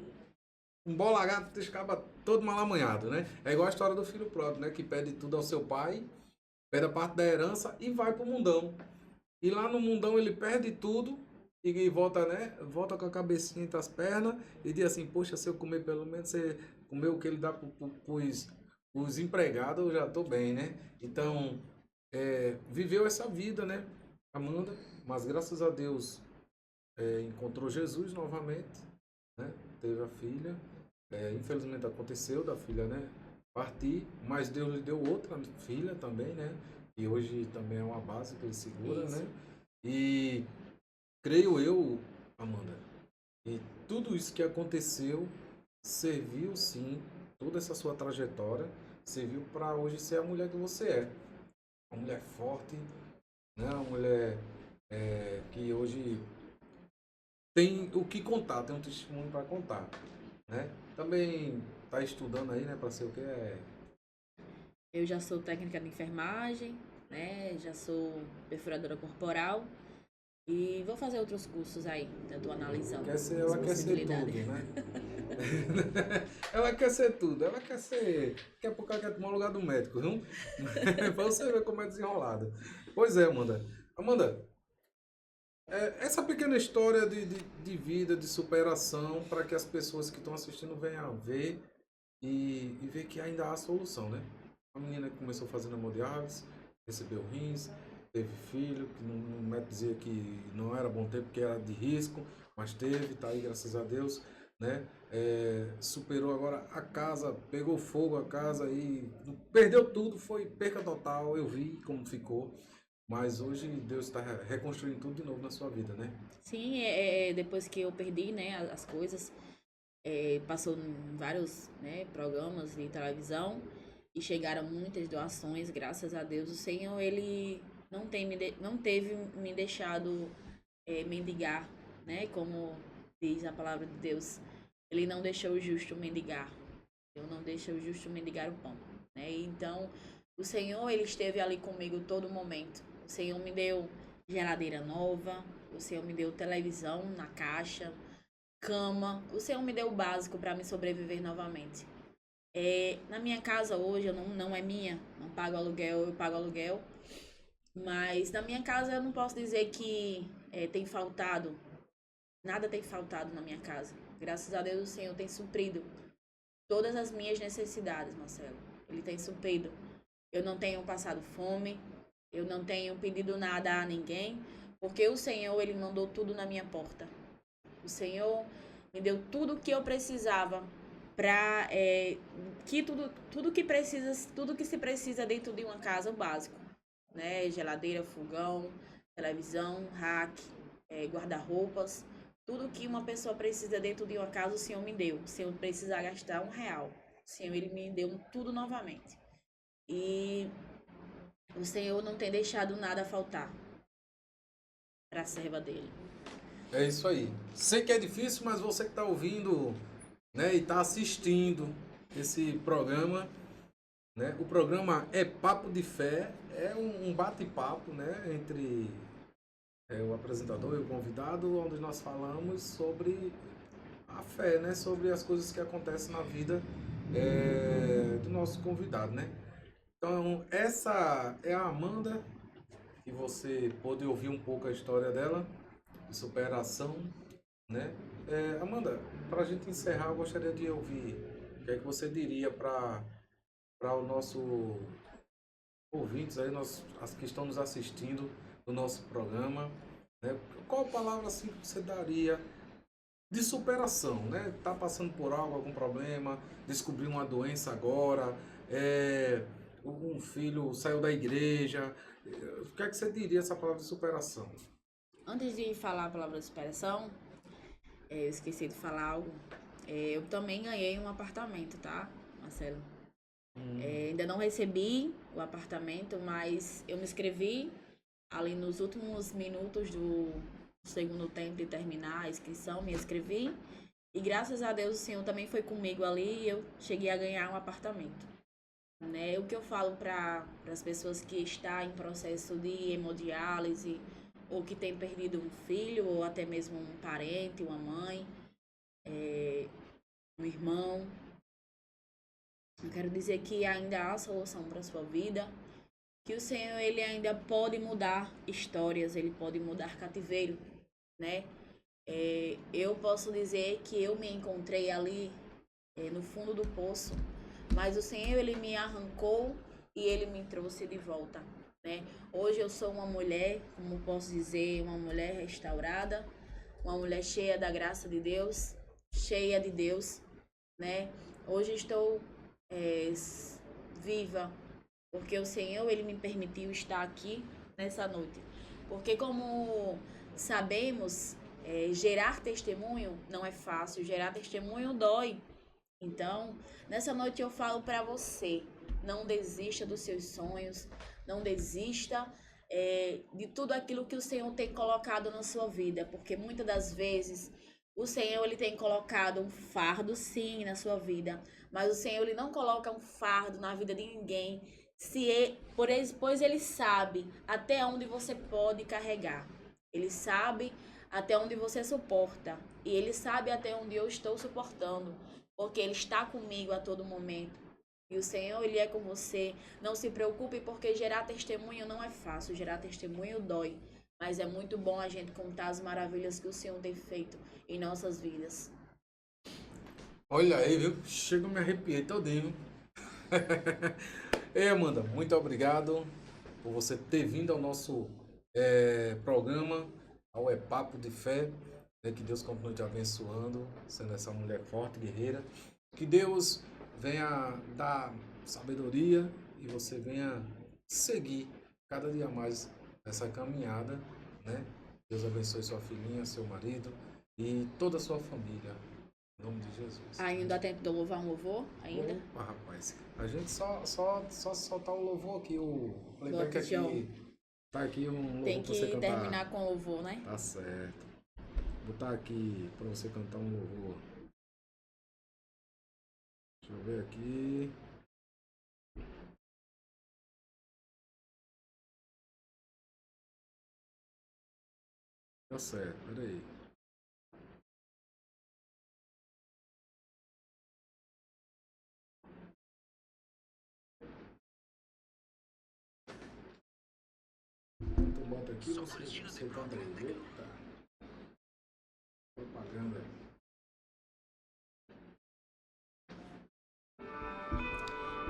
bola gato, deixa o cabo todo mal amanhado, né? É igual a história do filho pródigo, né? Que pede tudo ao seu pai, pede a parte da herança e vai para o mundão. E lá no mundão ele perde tudo e volta, né? Volta com a cabecinha entre as pernas e diz assim, poxa, se eu comer pelo menos você comer o que ele dá os empregados, eu já tô bem, né? Então, viveu essa vida, né, Amanda? Mas graças a Deus encontrou Jesus novamente, né? Teve a filha. Infelizmente aconteceu da filha, né, partir, mas Deus lhe deu outra filha também, né? E hoje também é uma base que ele segura, né? Isso. E creio eu, Amanda, e tudo isso que aconteceu serviu sim, toda essa sua trajetória serviu para hoje ser a mulher que você é. Uma mulher forte, né? Uma mulher que hoje tem o que contar, tem um testemunho para contar, né? Também está estudando aí, né, para ser o que é. Eu já sou técnica de enfermagem, né? Já sou perfuradora corporal e vou fazer outros cursos aí. Eu tô analisando as Ela quer ser possibilidades. tudo, né? Ela quer ser tudo, ela quer ser. Daqui a pouco ela quer tomar o lugar do médico, viu? Pra você ver como é desenrolado. Pois é, Amanda. Amanda, essa pequena história de vida, de superação, para que as pessoas que estão assistindo venham ver e ver que ainda há solução, né? A menina que começou fazendo hemodiálise, recebeu rins, teve filho, que o médico dizia que não era bom ter porque era de risco, mas teve, tá aí, graças a Deus, né? Superou agora a casa, pegou fogo a casa e perdeu tudo, foi perca total, eu vi como ficou. Mas hoje Deus está reconstruindo tudo de novo na sua vida, né? Sim, depois que eu perdi, né, as coisas, passou em vários, né, programas de televisão e chegaram muitas doações, graças a Deus. O Senhor, ele não teve me deixado mendigar, né, como diz a palavra de Deus. Ele não deixou o justo mendigar. Eu não deixo o justo mendigar o pão, né? Então, o Senhor, ele esteve ali comigo todo momento. O Senhor me deu geladeira nova, o Senhor me deu televisão na caixa, cama. O Senhor me deu o básico para me sobreviver novamente. Na minha casa hoje, eu não é minha, não pago aluguel, eu pago aluguel. Mas na minha casa eu não posso dizer que tem faltado, nada tem faltado na minha casa. Graças a Deus o Senhor tem suprido todas as minhas necessidades, Marcelo. Ele tem suprido. Eu não tenho passado fome, eu não tenho pedido nada a ninguém, porque o Senhor, ele mandou tudo na minha porta. O Senhor me deu tudo o que eu precisava para que tudo que precisa, tudo que se precisa dentro de uma casa, o básico, né? Geladeira, fogão, televisão, rack, guarda-roupas, tudo que uma pessoa precisa dentro de uma casa, o Senhor me deu. Se eu precisar gastar R$ 1, o Senhor, ele me deu tudo novamente. E o Senhor não tem deixado nada faltar para a serva dele. É isso aí. Sei que é difícil, mas você que está ouvindo, né, e está assistindo esse programa, né? O programa é Papo de Fé, é um bate-papo, né, entre o apresentador e o convidado, onde nós falamos sobre a fé, né, sobre as coisas que acontecem na vida do nosso convidado, né? Então, essa é a Amanda, que você pôde ouvir um pouco a história dela, de superação, né? Amanda, para a gente encerrar, eu gostaria de ouvir o que é que você diria para o nosso ouvintes aí, as que estão nos assistindo no nosso programa, né? Qual palavra assim que você daria de superação, né? Tá passando por algo, algum problema, descobriu uma doença agora, um filho saiu da igreja, o que é que você diria essa palavra de superação? Antes de falar a palavra de superação, eu esqueci de falar algo. Eu também ganhei um apartamento, tá, Marcelo? Ainda não recebi o apartamento, mas eu me inscrevi ali nos últimos minutos do segundo tempo de terminar a inscrição, me inscrevi. E graças a Deus o Senhor também foi comigo ali e eu cheguei a ganhar um apartamento. Né? O que eu falo para as pessoas que estão em processo de hemodiálise ou que têm perdido um filho ou até mesmo um parente, uma mãe, um irmão, eu quero dizer que ainda há solução para a sua vida, que o Senhor, ele ainda pode mudar histórias, ele pode mudar cativeiro. né? Eu posso dizer que eu me encontrei ali no fundo do poço, mas o Senhor, Ele me arrancou e Ele me trouxe de volta, né? Hoje eu sou uma mulher, como posso dizer, uma mulher restaurada, uma mulher cheia da graça de Deus, cheia de Deus, né? Hoje estou viva, porque o Senhor, Ele me permitiu estar aqui nessa noite. Porque como sabemos, gerar testemunho não é fácil, gerar testemunho dói. Então, nessa noite eu falo para você, não desista dos seus sonhos, não desista de tudo aquilo que o Senhor tem colocado na sua vida, porque muitas das vezes o Senhor, Ele tem colocado um fardo sim na sua vida, mas o Senhor, Ele não coloca um fardo na vida de ninguém, pois Ele sabe até onde você pode carregar. Ele sabe até onde você suporta, e Ele sabe até onde eu estou suportando, porque Ele está comigo a todo momento. E o Senhor, Ele é com você. Não se preocupe, porque gerar testemunho não é fácil. Gerar testemunho dói. Mas é muito bom a gente contar as maravilhas que o Senhor tem feito em nossas vidas. Olha aí, viu? Chega, me arrepiei todinho. Ei, Amanda, muito obrigado por você ter vindo ao nosso programa, ao Papo de Fé. Que Deus continue te abençoando, sendo essa mulher forte, guerreira. Que Deus venha dar sabedoria e você venha seguir cada dia mais essa caminhada, né? Deus abençoe sua filhinha, seu marido e toda a sua família. Em nome de Jesus. Ainda dá tempo de eu louvar um louvor? Ainda? Opa, rapaz. A gente só soltar o louvor aqui, o playback aqui. Tá aqui um louvor. Tem pra você que cantar. terminar com louvor, né? Tá certo. Vou botar aqui pra você cantar um louvor. Deixa eu ver aqui. Tá certo, peraí. Então bota aqui, você bota aí. Eita. Propaganda.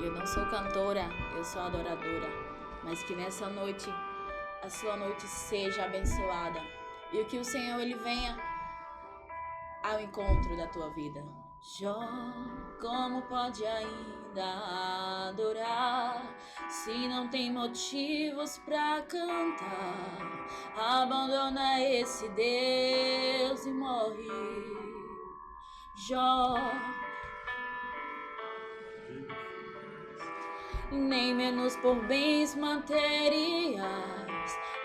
Eu não sou cantora, eu sou adoradora. Mas que nessa noite, a sua noite seja abençoada. E que o Senhor, Ele venha ao encontro da tua vida. Jó, como pode ainda adorar se não tem motivos pra cantar? Abandona esse Deus e morre. Jó, nem menos por bens materiais.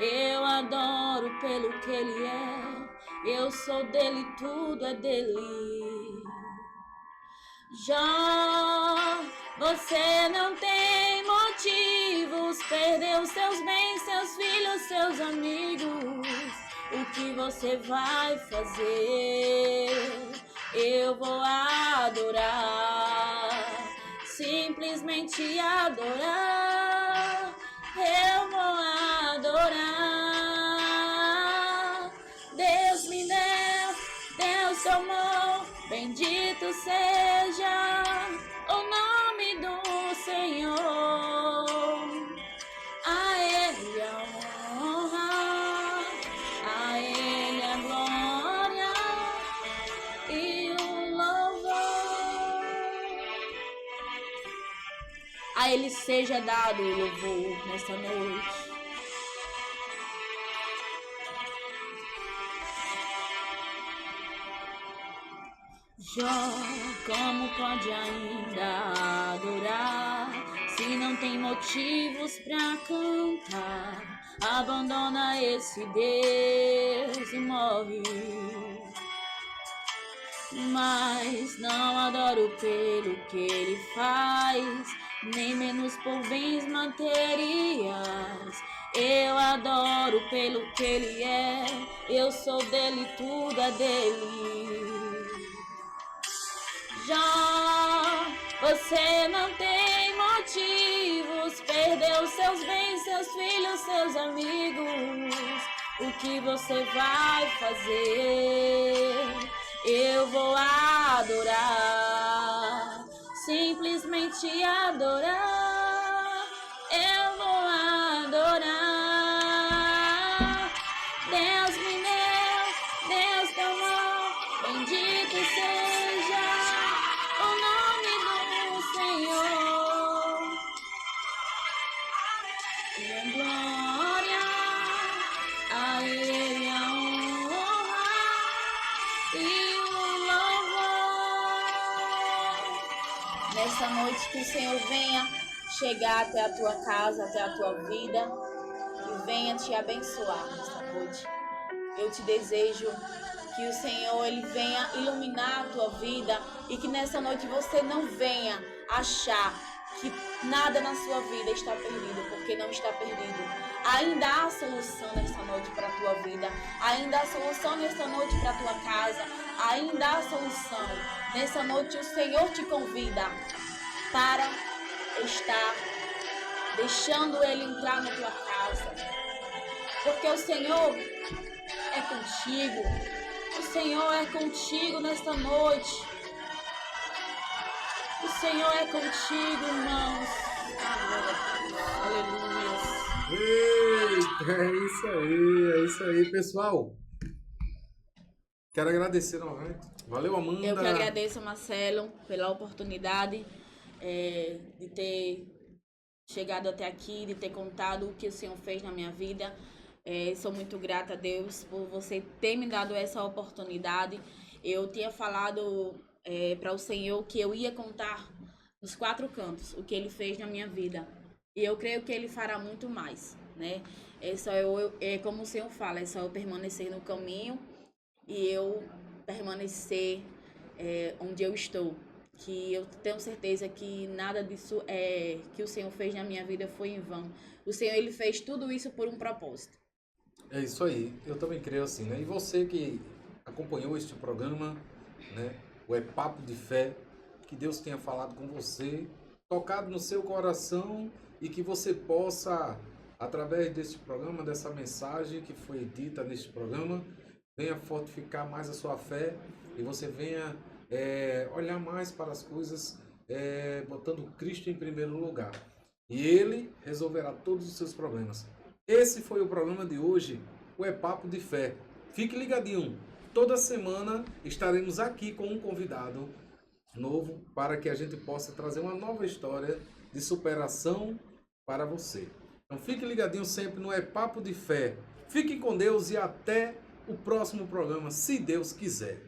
Eu adoro pelo que Ele é. Eu sou dele, tudo é dele. Já você não tem motivos, perdeu seus bens, seus filhos, seus amigos. O que você vai fazer? Eu vou adorar, simplesmente adorar. Eu vou adorar. Deus me deu, Deus tomou, bendito seja o nome do Senhor. A Ele a honra, a Ele a glória e o louvor. A Ele seja dado o louvor nesta noite. Jó, como pode ainda adorar se não tem motivos pra cantar? Abandona esse Deus e morre. Mas não adoro pelo que Ele faz, nem menos por bens materiais. Eu adoro pelo que Ele é. Eu sou dele, tudo é dele. Já você não tem motivos, perdeu seus bens, seus filhos, seus amigos. o que você vai fazer. Eu vou adorar, simplesmente adorar. Eu vou adorar. Deus me deu, Deus tomou, bendito seja o nome do Senhor. E a glória, a Ele a honra e o louvor. Nessa noite que o Senhor venha chegar até a tua casa, até a tua vida e venha te abençoar nessa noite. Eu te desejo que o Senhor ele venha iluminar a tua vida e que nessa noite você não venha achar que nada na sua vida está perdido, porque não está perdido. Ainda há solução nessa noite para a tua vida, ainda há solução nessa noite para a tua casa, ainda há solução. Nessa noite o Senhor te convida para estar deixando Ele entrar na tua casa, porque o Senhor é contigo. O Senhor é contigo nesta noite. O Senhor é contigo, irmãos. Aleluia. Eita, é isso aí, pessoal. Quero agradecer novamente. Valeu, Amanda. Eu que agradeço, Marcelo, pela oportunidade de ter chegado até aqui, de ter contado o que o Senhor fez na minha vida. Sou muito grata a Deus por você ter me dado essa oportunidade. Eu tinha falado para o Senhor que eu ia contar nos 4 cantos o que Ele fez na minha vida. E eu creio que Ele fará muito mais, né? Como o Senhor fala, é só eu permanecer no caminho e eu permanecer onde eu estou. Que eu tenho certeza que nada disso que o Senhor fez na minha vida foi em vão. O Senhor, Ele fez tudo isso por um propósito. É isso aí, eu também creio assim, né? E você que acompanhou este programa, né? O É Papo de Fé, que Deus tenha falado com você, tocado no seu coração e que você possa, através deste programa, dessa mensagem que foi dita neste programa, venha fortificar mais a sua fé e você venha olhar mais para as coisas, botando Cristo em primeiro lugar. E Ele resolverá todos os seus problemas. Esse foi o programa de hoje, o É Papo de Fé. Fique ligadinho, toda semana estaremos aqui com um convidado novo para que a gente possa trazer uma nova história de superação para você. Então fique ligadinho sempre no É Papo de Fé. Fique com Deus e até o próximo programa, se Deus quiser.